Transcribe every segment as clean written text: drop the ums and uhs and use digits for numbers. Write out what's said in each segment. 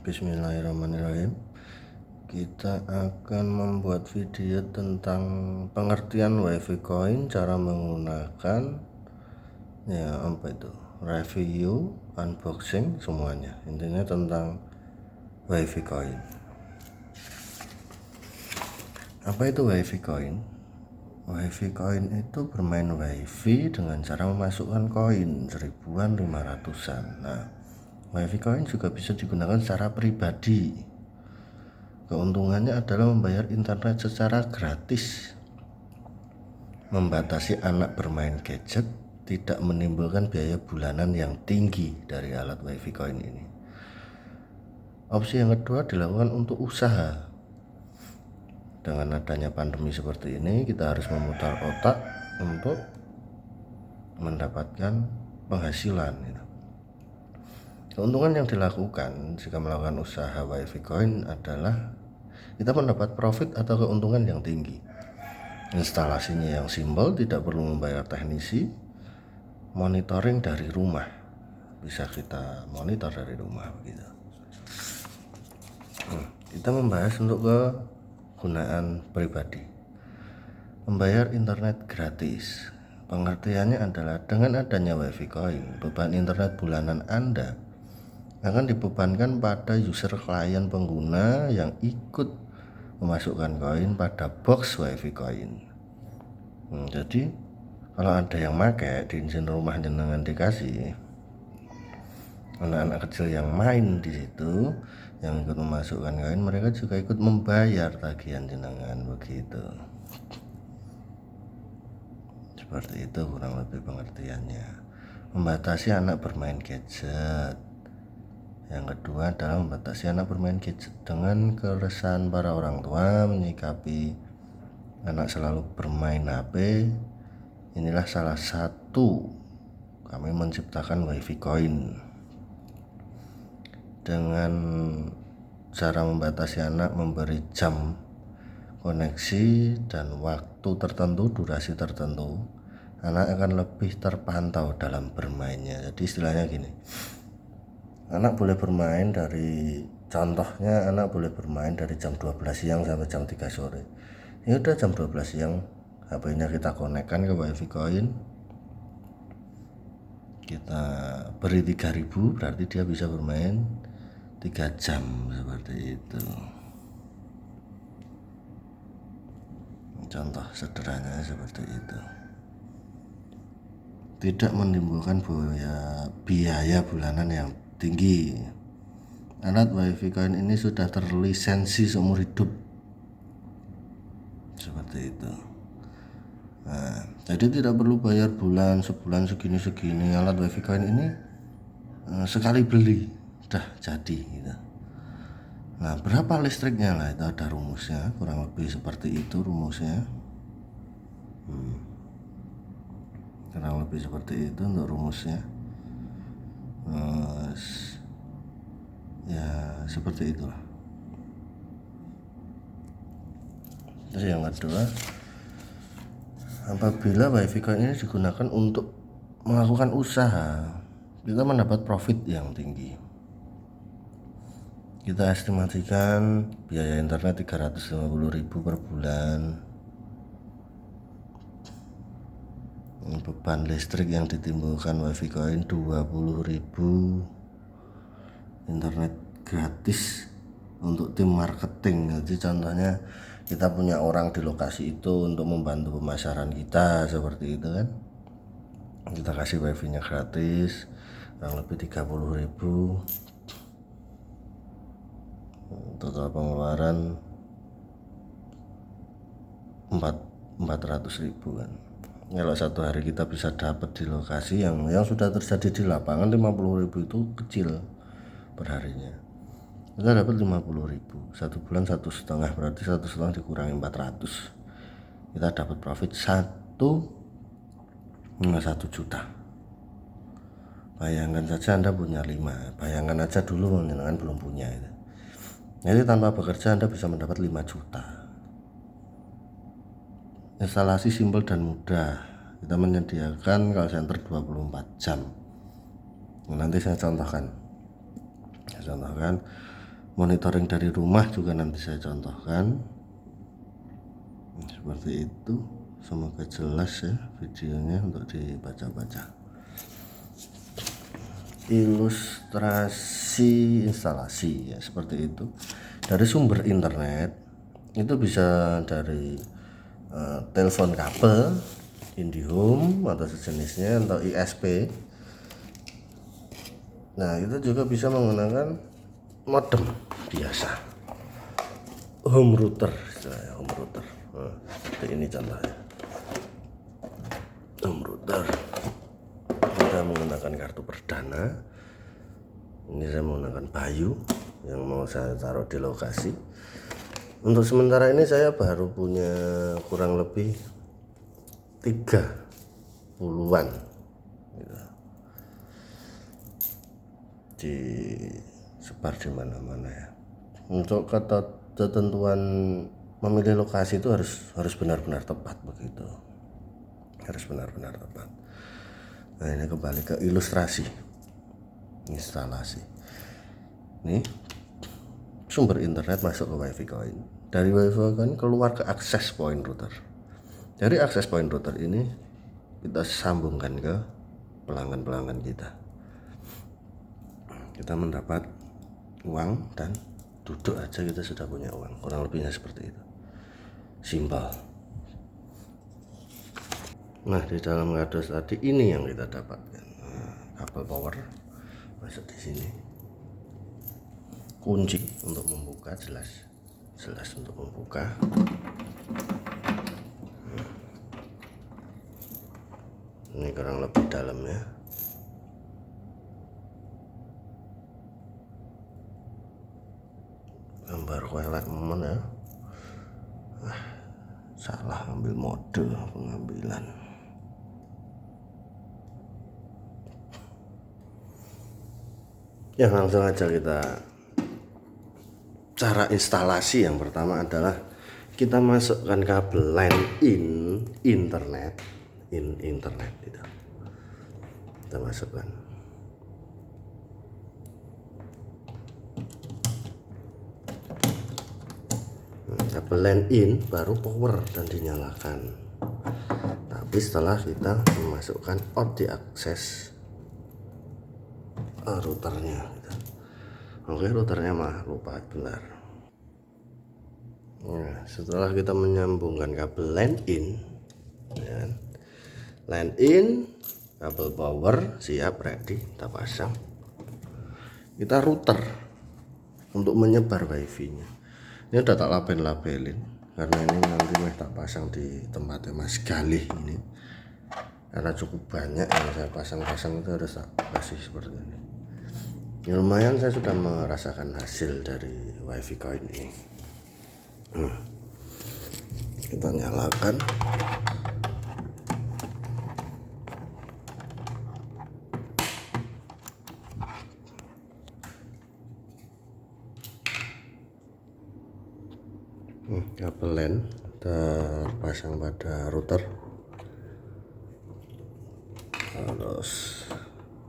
Bismillahirrahmanirrahim. Kita akan membuat video tentang pengertian WiFi coin, cara menggunakan review, unboxing, semuanya. Intinya tentang WiFi coin. Apa itu WiFi coin? WiFi coin itu bermain WiFi dengan cara memasukkan koin 1500-an. Nah, WiFi coin juga bisa digunakan secara pribadi. Keuntungannya adalah membayar internet secara gratis, membatasi anak bermain gadget, tidak menimbulkan biaya bulanan yang tinggi dari alat WiFi coin ini. Opsi yang kedua dilakukan untuk usaha. Dengan adanya pandemi seperti ini, kita harus memutar otak untuk mendapatkan penghasilan. Keuntungan yang dilakukan jika melakukan usaha WiFi coin adalah kita mendapat profit atau keuntungan yang tinggi. Instalasinya yang simpel, tidak perlu membayar teknisi, monitoring dari rumah, bisa kita monitor dari rumah begitu. Kita membahas untuk kegunaan pribadi. Membayar internet gratis. Pengertiannya adalah dengan adanya WiFi coin, beban internet bulanan Anda akan dibebankan pada user klien pengguna yang ikut memasukkan koin pada box WiFi coin. Jadi kalau ada yang pakai di izin rumah jenengan dikasih, anak-anak kecil yang main di situ yang ikut memasukkan koin, mereka juga ikut membayar tagihan jenengan begitu. Seperti itu kurang lebih pengertiannya. Membatasi anak bermain gadget. Yang kedua adalah membatasi anak bermain gadget. Dengan keresahan para orang tua menyikapi anak selalu bermain HP, inilah salah satu kami menciptakan WiFi coin. Dengan cara membatasi anak, memberi jam koneksi dan waktu tertentu, durasi tertentu, anak akan lebih terpantau dalam bermainnya. Jadi istilahnya gini, anak boleh bermain contohnya anak boleh bermain dari jam 12 siang sampai jam 3 sore. Ya udah jam 12 siang HP-nya kita konekkan ke WiFi coin, kita beri 3000, berarti dia bisa bermain 3 jam seperti itu. Contoh sederhananya seperti itu. Tidak menimbulkan biaya bulanan yang tinggi. Alat WiFi coin ini sudah terlisensi seumur hidup. Seperti itu. Nah, jadi tidak perlu bayar sebulan segini. Alat WiFi coin ini sekali beli udah jadi gitu. Nah, berapa listriknya lah, itu ada rumusnya, kurang lebih seperti itu rumusnya. Kurang lebih seperti itu untuk rumusnya. Ya seperti itulah. Terus yang kedua, apabila WiFi coin ini digunakan untuk melakukan usaha, kita mendapat profit yang tinggi. Kita estimasikan biaya internet 350.000 per bulan. Beban listrik yang ditimbulkan WiFi coin 20.000. Internet gratis untuk tim marketing. Jadi contohnya kita punya orang di lokasi itu untuk membantu pemasaran kita, seperti itu kan. Kita kasih WiFi nya gratis, kurang lebih 30.000. Total pengeluaran 400.000 kan. Kalau satu hari kita bisa dapat di lokasi yang sudah terjadi di lapangan, 50.000 itu kecil per harinya. Kita dapat 50.000, 1 bulan 1,5, berarti 1,5 dikurangi 400, kita dapat profit 1 juta. Bayangkan saja Anda punya 5, bayangkan aja dulu menyenangkan belum punya itu. Jadi tanpa bekerja Anda bisa mendapat 5 juta. Instalasi simpel dan mudah. Kita menyediakan call center 24 jam. Nanti saya contohkan. monitoring dari rumah juga nanti saya contohkan. Seperti itu, semoga jelas ya videonya untuk dibaca-baca. Ilustrasi instalasi ya seperti itu, dari sumber internet itu bisa dari telepon kabel, IndiHome atau sejenisnya, atau ISP. Nah itu juga bisa menggunakan modem biasa, home router istilahnya, home router. Nah, seperti ini contohnya home router. Kita menggunakan kartu perdana. Ini saya menggunakan Bayu yang mau saya taruh di lokasi. Untuk sementara ini saya baru punya kurang lebih 30-an gitu, disebar di mana-mana ya. Untuk ketentuan memilih lokasi itu harus benar-benar tepat begitu, harus benar-benar tepat. Nah ini kembali ke ilustrasi instalasi. Ini sumber internet masuk ke WiFi Coin, dari WiFi Coin keluar ke access point router. Dari access point router ini kita sambungkan ke pelanggan-pelanggan kita. Kita mendapat uang dan duduk aja kita sudah punya uang, kurang lebihnya seperti itu, simpel. Nah di dalam kardus tadi ini yang kita dapatkan, kabel power masuk di sini, kunci untuk membuka, jelas untuk membuka. Ini kurang lebih dalamnya. Gambar kuelek momen ya. Salah ambil mode pengambilan. Ya langsung aja kita cara instalasi. Yang pertama adalah kita masukkan kabel line in internet gitu. Kita masukkan. Kabel line in baru power dan dinyalakan. Tapi setelah kita memasukkan out di akses routernya gitu. Oke, routernya mah lupa benar. Nah, setelah kita menyambungkan kabel line in ya, kabel power siap ready, kita pasang. Kita router untuk menyebar wifi nya. Ini udah tak labelin karena ini nanti tak pasang di tempatnya Mas Galih ini, karena cukup banyak yang saya pasang itu harus tak kasih seperti ini. Ya, lumayan saya sudah merasakan hasil dari WiFi Coin ini. Kita nyalakan. Kabel LAN terpasang pada router. Terus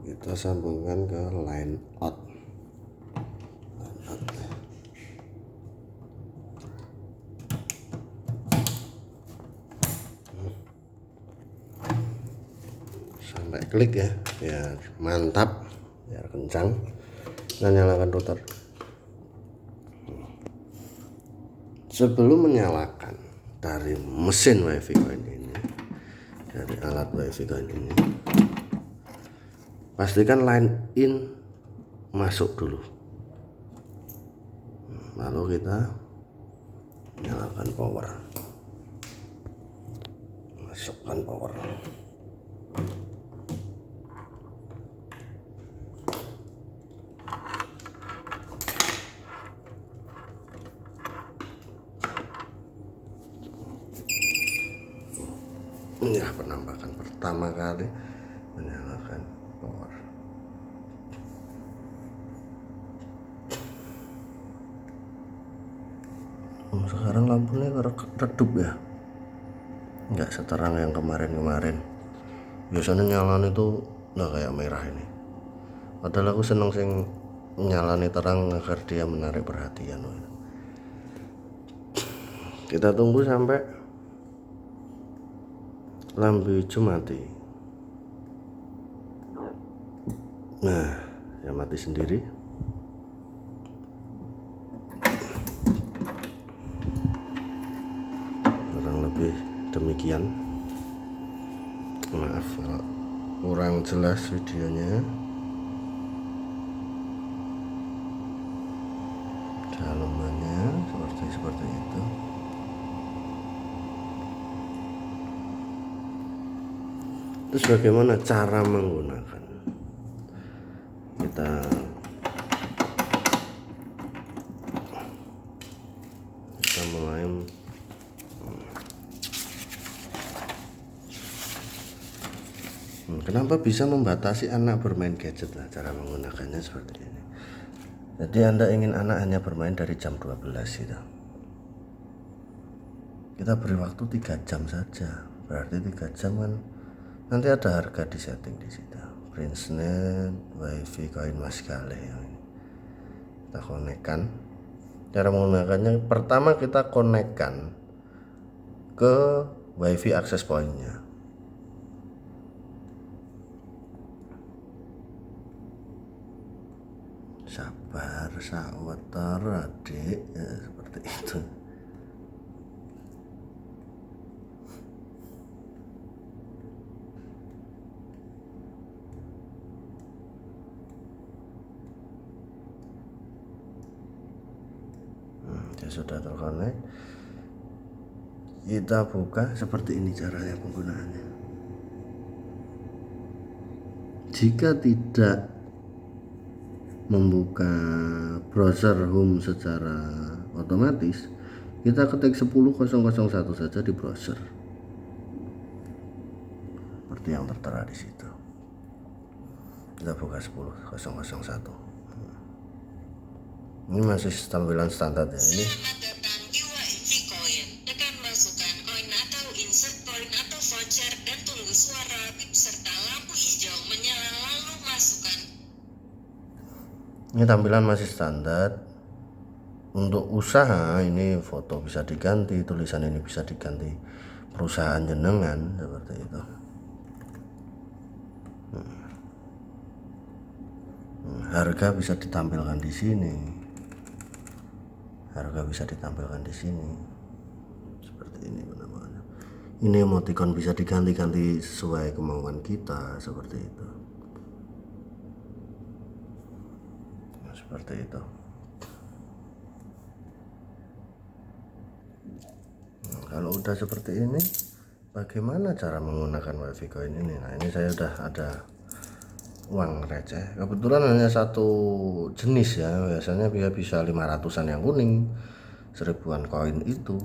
kita sambungkan ke line out. Sampai klik ya, biar mantap, biar kencang. Kita nyalakan router. Sebelum menyalakan dari mesin WiFi Coin ini, dari alat WiFi Coin ini, pastikan line in masuk dulu, lalu kita nyalakan power, masukkan power. Inilah penampakan pertama kali menyalakan power. Sekarang lampunya redup ya, nggak seterang yang kemarin. Biasanya nyalain itu nggak kayak merah ini. Padahal aku seneng sing nyalani terang agar dia menarik perhatian. Kita tunggu sampai lampu hijau mati. Nah, ya mati sendiri. Kurang lebih demikian. Maaf kalau kurang jelas videonya. Dalamannya seperti itu. Terus bagaimana cara menggunakan? Kita mulai. Kenapa bisa membatasi anak bermain gadget? Nah, cara menggunakannya seperti ini. Jadi Anda ingin anak hanya bermain dari jam 12 gitu. Kita beri waktu 3 jam saja. Berarti 3 jam kan nanti ada harga di setting di situ. Prinsnet, wifi, koin maskale. Kita konekkan. Cara menggunakannya pertama kita konekkan ke wifi akses pointnya. Sabar, sawetar adik, ya, seperti itu. Dia sudah terkonek. Kita buka, seperti ini caranya penggunaannya. Jika tidak membuka browser home secara otomatis, kita ketik 10.0.1 saja di browser seperti yang tertera di situ. Kita buka 10.0.1. Ini masih tampilan standar ya. Ini tekan masukkan koin atau insert koin atau voucher dan tunggu suara bip serta lampu hijau menyala lalu masukkan. Ini tampilan masih standar. Untuk usaha ini foto bisa diganti, tulisan ini bisa diganti perusahaan jenengan seperti itu. Harga bisa ditampilkan di sini. Harga bisa ditampilkan di sini. Seperti ini namanya. Ini emoticon bisa diganti-ganti sesuai kemauan kita seperti itu. Seperti itu. Kalau udah seperti ini, bagaimana cara menggunakan wifi coin ini? Nah, ini saya udah ada uang receh. Kebetulan hanya satu jenis ya. Biasanya bisa 500-an yang kuning, 1000-an koin itu.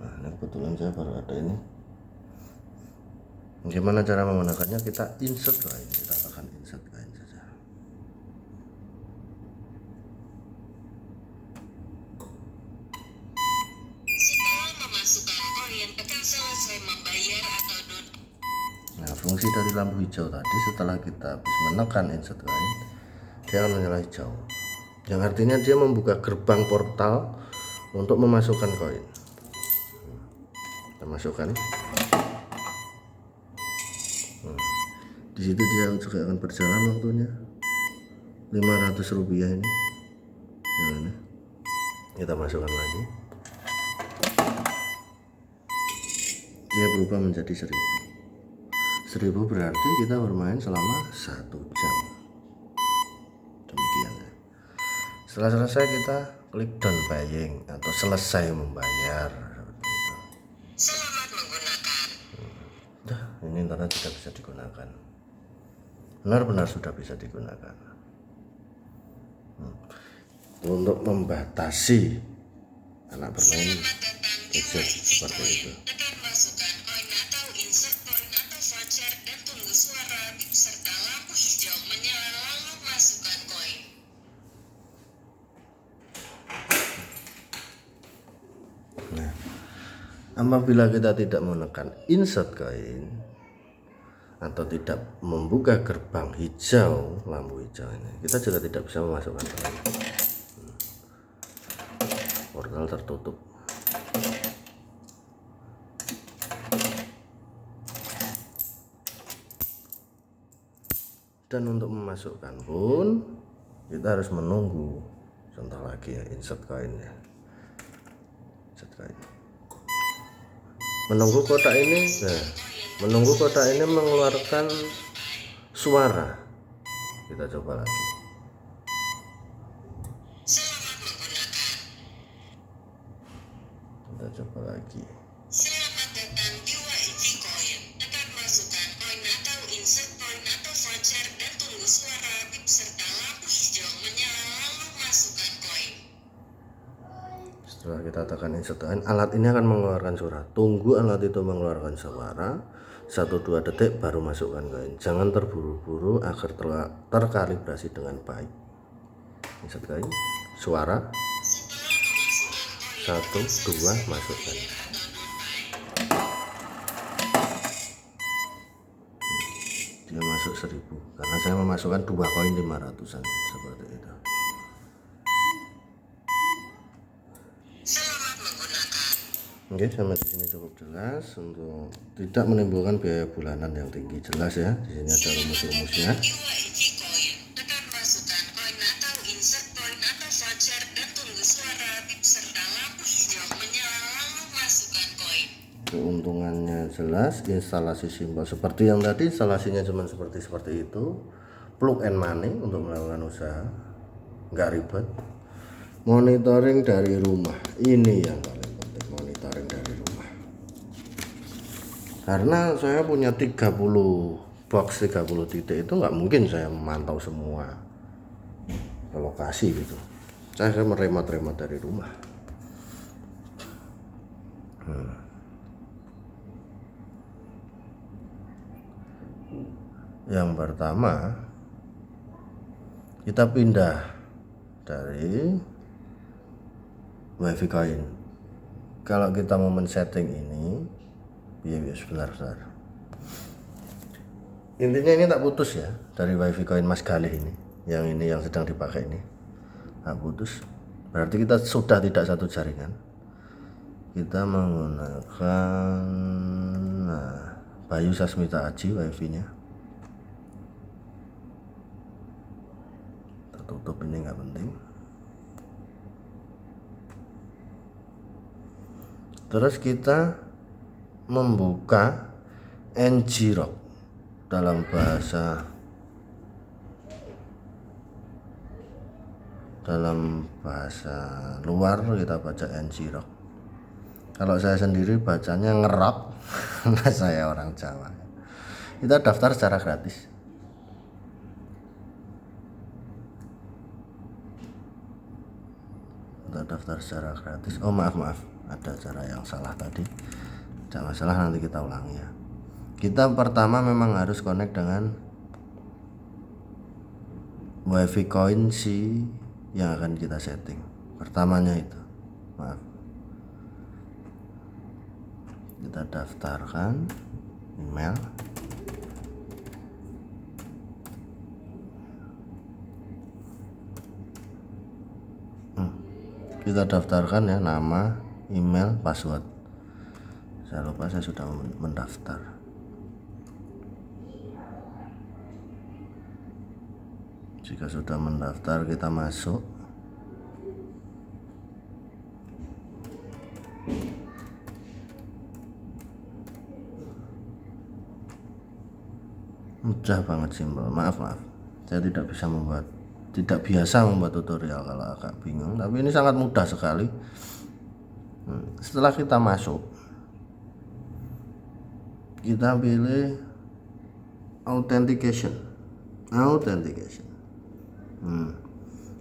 Nah, ini kebetulan saya baru ada ini. Gimana cara menggunakannya? Kita insert coin. Kita tekan insert coin saja. Nah, fungsi dari lampu hijau tadi setelah kita habis menekan insert coin, dia akan menyala hijau, yang artinya dia membuka gerbang portal untuk memasukkan koin. Kita masukkan. Di situ dia juga akan berjalan waktunya 500 rupiah ini. Yang ini kita masukkan lagi, dia berubah menjadi 1000 berarti kita bermain selama 1 jam. Demikian ya. Setelah selesai kita klik done buying atau selesai membayar. Selamat menggunakan. Udah, ini internet sudah bisa digunakan. Benar-benar sudah bisa digunakan. Untuk membatasi anak bermain gadget seperti itu. Nah, apabila kita tidak menekan insert coin, atau tidak membuka gerbang hijau, lampu hijau ini, kita juga tidak bisa memasukkan koin. Portal tertutup. Dan untuk memasukkan pun kita harus menunggu sebentar lagi ya, insert koinnya. Menunggu kotak ini, menunggu kotak ini mengeluarkan suara. Kita coba lagi. Kita coba lagi. Selamat datang di WIV Coin. Tekan masukkan koin atau insert koin atau voucher dan tunggu suara bip serta lampu hijau menyala lalu masukkan koin. Setelah kita tekan insert koin, alat ini akan mengeluarkan suara. Tunggu alat itu mengeluarkan suara 1-2 detik baru masukkan koin. Jangan terburu-buru agar terkalibrasi dengan baik. Insert koin, suara 1-2 masukkan. Dia masuk 1000 karena saya memasukkan 2 koin 500-an seperti itu. Oke, sampai di sini cukup jelas untuk tidak menimbulkan biaya bulanan yang tinggi. Jelas ya, di sini ada rumus-rumusnya. Tekan masukkan koin atau insert koin atau voucher dan tunggu suara bip serta lampu hijau menyala lalu masukkan koin. Keuntungannya jelas, instalasi simpel seperti yang tadi, instalasinya cuma seperti itu. Plug and money untuk melakukan usaha, nggak ribet. Monitoring dari rumah, ini yang paling penting, monitoring dari rumah. Karena saya punya 30 box, 30 titik, itu nggak mungkin saya memantau semua lokasi gitu. Saya meremat-remat dari rumah. Yang pertama, kita pindah dari WiFi Coin. Kalau kita mau men-setting ini, sebentar. Intinya ini tak putus ya, dari WiFi Coin Mas Galih ini yang sedang dipakai ini, tak putus. Berarti kita sudah tidak satu jaringan. Kita menggunakan Bayu Sasmita Aji WiFi-nya. Tertutup, ini nggak penting. Terus kita membuka NG-Rock. Dalam bahasa luar kita baca NG-Rock. Kalau saya sendiri bacanya ngerok karena saya orang Jawa. Kita daftar secara gratis. Oh maaf, ada cara yang salah tadi. Tidak masalah, nanti kita ulangi ya. Kita pertama memang harus connect dengan WiFi Coin si yang akan kita setting. Pertamanya itu, maaf. Kita daftarkan email. Kita daftarkan ya, nama, email, password. Saya lupa, saya sudah mendaftar. Jika sudah mendaftar, kita masuk. Mudah banget, simpel. Maaf, saya tidak biasa membuat tutorial kalau agak bingung, tapi ini sangat mudah sekali. Setelah kita masuk, kita pilih authentication,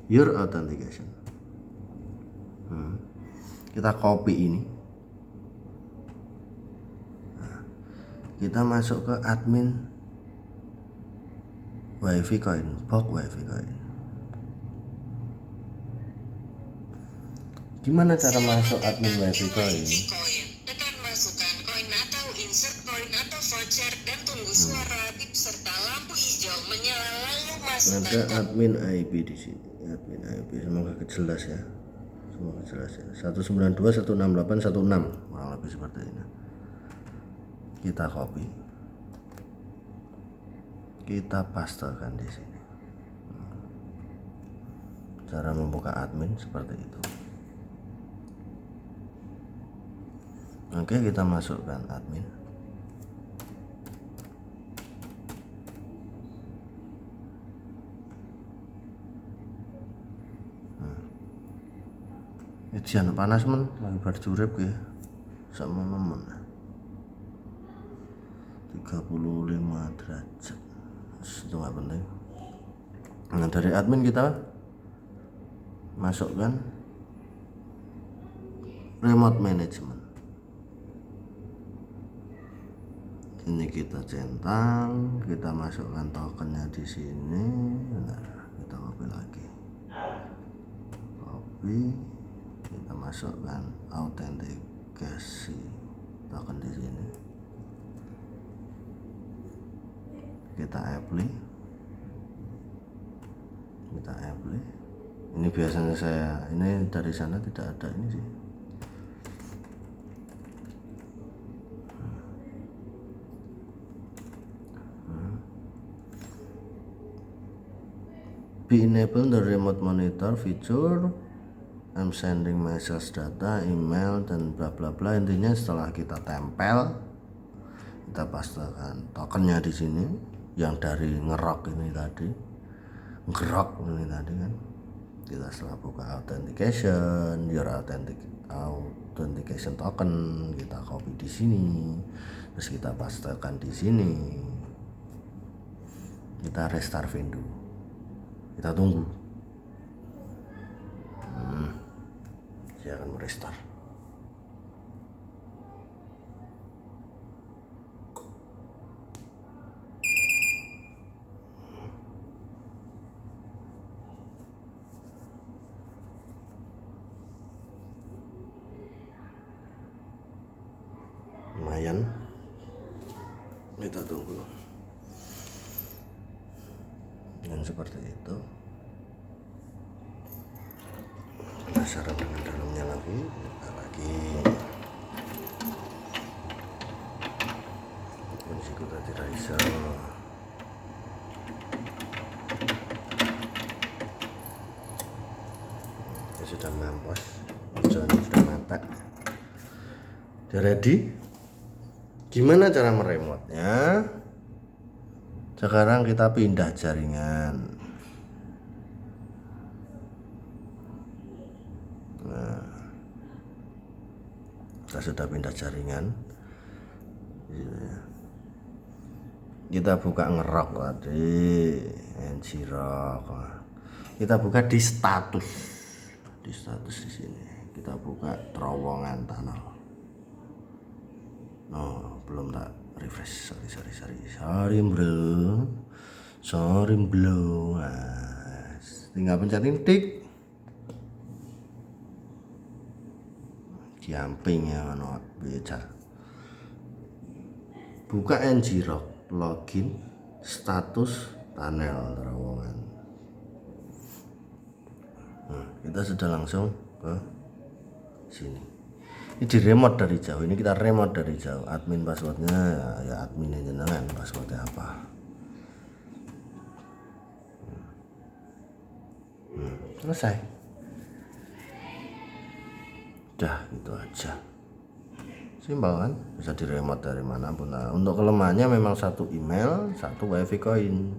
your authentication. Kita copy ini, kita masuk ke admin WiFi Coin, box WiFi Coin. Gimana cara masuk admin WiFi Coin? Tekan masukkan koin atau insert koin atau voucher dan tunggu suara bip serta lampu hijau menyala lalu masukkan Ada admin IP di sini. Admin IP semoga jelas ya. Semoga jelas ya. 192.168.16 kurang lebih seperti ini. Kita copy. Kita pastekan di sini. Cara membuka admin seperti itu. Oke, kita masukkan admin. Jangan panas men, lagi berjurip ya sama nemen 35 derajat. Itu nggak penting. Nah, dari admin kita masukkan remote management. Ini kita centang, kita masukkan tokennya di sini. Nah, kita copy lagi. Copy, kita masukkan autentikasi token di sini. Kita apply. Ini biasanya ini dari sana tidak ada ini sih. Be enable the remote monitor feature. I'm sending message data, email dan bla bla bla. Intinya setelah kita tempel, kita pastekan tokennya di sini yang dari ngerok ini tadi kan. Kita setelah buka authentication, your authentication token, kita copy di sini, terus kita pastekan di sini. Kita restart window, kita tunggu. Dia akan merestart. Lumayan, kita tunggu. Dan seperti itu. Penasaran dengan dalamnya lagi, buka lagi. Kunci tadi Raisa. Ya sudah mampus, hijaunya sudah mantap. Udah ready? Gimana cara meremotnya? Sekarang kita pindah jaringan. Nah, kita sudah pindah jaringan. Kita buka ngerok tadi, ngerok. Kita buka di status. Di status di sini. Kita buka terowongan tunnel. No, belum tak refresh. Sorry bro. Tinggal pencetin tik. Jumping ya ono bicar. Buka ngrok, login, status tunnel terowongan. Nah, kita sudah langsung ke sini. Ini di remote dari jauh. Ini kita remote dari jauh. Admin passwordnya ya admin jenengan, passwordnya apa. Selesai. Udah gitu aja. Simpel kan, bisa di remote dari manapun. Nah, untuk kelemahannya memang satu email, satu wifi coin.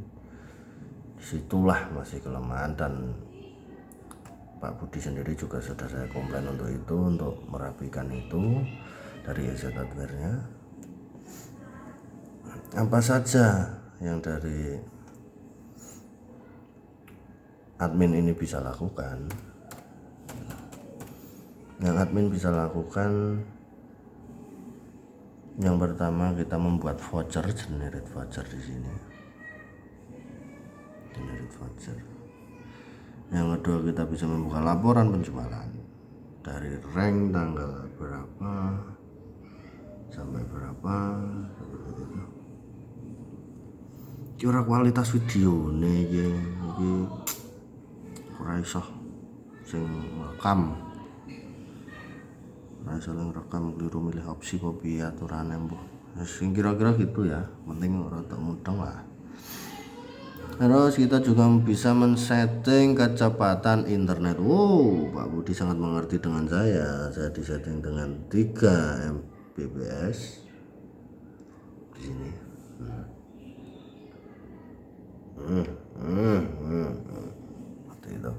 Disitulah masih kelemahan, dan Pak Budi sendiri juga sudah saya komplain untuk itu, untuk merapikan itu dari EZ Hardware-nya. Apa saja yang dari admin ini bisa lakukan? Yang admin bisa lakukan, yang pertama kita membuat voucher, generate voucher di sini. Generate voucher. Yang kedua, kita bisa membuka laporan penjualan dari rank tanggal berapa, sampai berapa seperti itu. Kira kualitas video nih iki ora iso sing rekam, ora iso rekam keliru milih opsi kopi aturane mbuh. Sing kira-kira gitu ya, penting ora tak mudeng lah. Terus kita juga bisa men-setting kecepatan internet. Wow, Pak Budi sangat mengerti dengan saya. Saya disetting dengan 3 Mbps di sini. Seperti itu.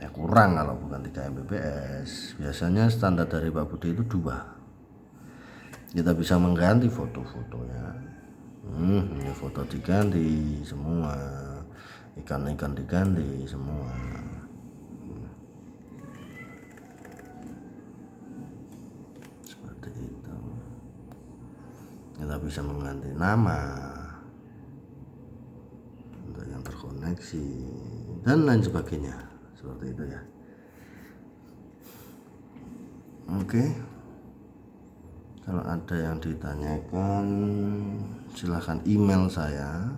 Ya kurang kalau bukan 3 Mbps. Biasanya standar dari Pak Budi itu 2. Kita bisa mengganti foto-fotonya. Ini foto diganti semua, ikan-ikan diganti semua. Seperti itu. Kita bisa mengganti nama untuk yang terkoneksi dan lain sebagainya. Seperti itu ya. Oke. Kalau ada yang ditanyakan silahkan email saya